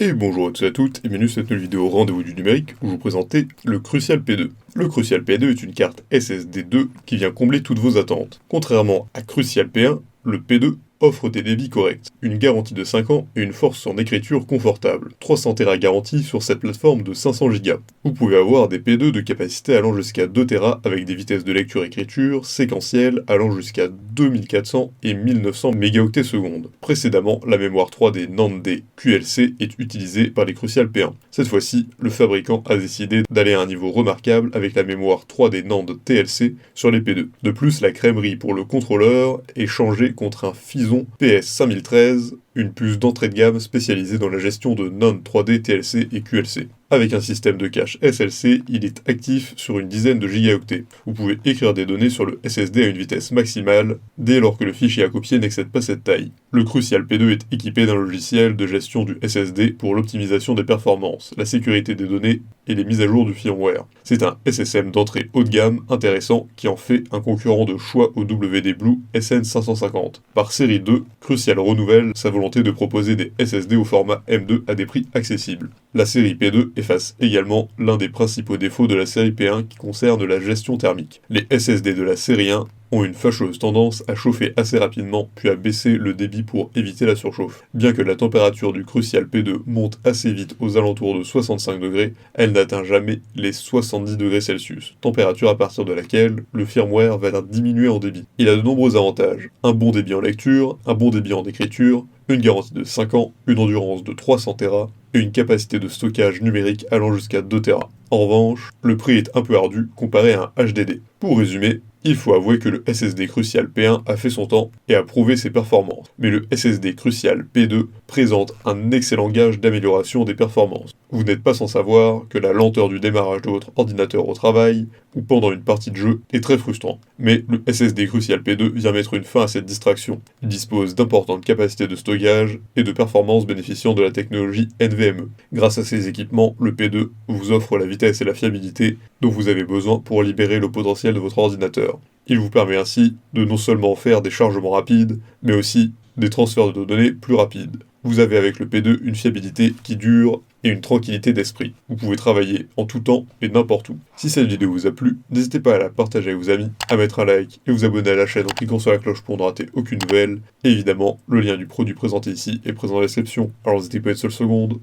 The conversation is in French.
Et bonjour à tous et à toutes, et bienvenue sur cette nouvelle vidéo Rendez-vous du numérique où je vous présentais le Crucial P2. Le Crucial P2 est une carte SSD 2 qui vient combler toutes vos attentes. Contrairement à Crucial P1, le P2 offre des débits corrects, une garantie de 5 ans et une force en écriture confortable. 300 Tera garantie sur cette plateforme de 500 Go. Vous pouvez avoir des P2 de capacité allant jusqu'à 2 Tera avec des vitesses de lecture-écriture séquentielles allant jusqu'à 2400 et 1900 mégaoctets secondes. Précédemment, la mémoire 3D NAND QLC est utilisée par les Crucial P1. Cette fois-ci, le fabricant a décidé d'aller à un niveau remarquable avec la mémoire 3D NAND TLC sur les P2. De plus, la crèmerie pour le contrôleur est changée contre un Phison PS5013, une puce d'entrée de gamme spécialisée dans la gestion de NAND 3D TLC et QLC. Avec un système de cache SLC, il est actif sur une dizaine de gigaoctets. Vous pouvez écrire des données sur le SSD à une vitesse maximale, dès lors que le fichier à copier n'excède pas cette taille. Le Crucial P2 est équipé d'un logiciel de gestion du SSD pour l'optimisation des performances, la sécurité des données et les mises à jour du firmware. C'est un SSM d'entrée haut de gamme intéressant qui en fait un concurrent de choix au WD Blue SN550. Par série 2, Crucial renouvelle sa volonté de proposer des SSD au format M2 à des prix accessibles. La série P2 efface également l'un des principaux défauts de la série P1 qui concerne la gestion thermique. Les SSD de la série 1 ont une fâcheuse tendance à chauffer assez rapidement puis à baisser le débit pour éviter la surchauffe. Bien que la température du Crucial P2 monte assez vite aux alentours de 65 degrés, elle n'atteint jamais les 70 degrés Celsius, température à partir de laquelle le firmware va diminuer en débit. Il a de nombreux avantages, un bon débit en lecture, un bon débit en écriture, une garantie de 5 ans, une endurance de 300 Tera et une capacité de stockage numérique allant jusqu'à 2 Tera. En revanche, le prix est un peu ardu comparé à un HDD. Pour résumer, il faut avouer que le SSD Crucial P1 a fait son temps et a prouvé ses performances, mais le SSD Crucial P2 présente un excellent gage d'amélioration des performances. Vous n'êtes pas sans savoir que la lenteur du démarrage de votre ordinateur au travail ou pendant une partie de jeu est très frustrant. Mais le SSD Crucial P2 vient mettre une fin à cette distraction. Il dispose d'importantes capacités de stockage et de performances bénéficiant de la technologie NVMe. Grâce à ces équipements, le P2 vous offre la vitesse et la fiabilité dont vous avez besoin pour libérer le potentiel de votre ordinateur. Il vous permet ainsi de non seulement faire des chargements rapides, mais aussi des transferts de données plus rapides. Vous avez avec le P2 une fiabilité qui dure et une tranquillité d'esprit. Vous pouvez travailler en tout temps et n'importe où. Si cette vidéo vous a plu, n'hésitez pas à la partager avec vos amis, à mettre un like et vous abonner à la chaîne en cliquant sur la cloche pour ne rater aucune nouvelle. Et évidemment, le lien du produit présenté ici est présent dans la description, alors n'hésitez pas une seule seconde.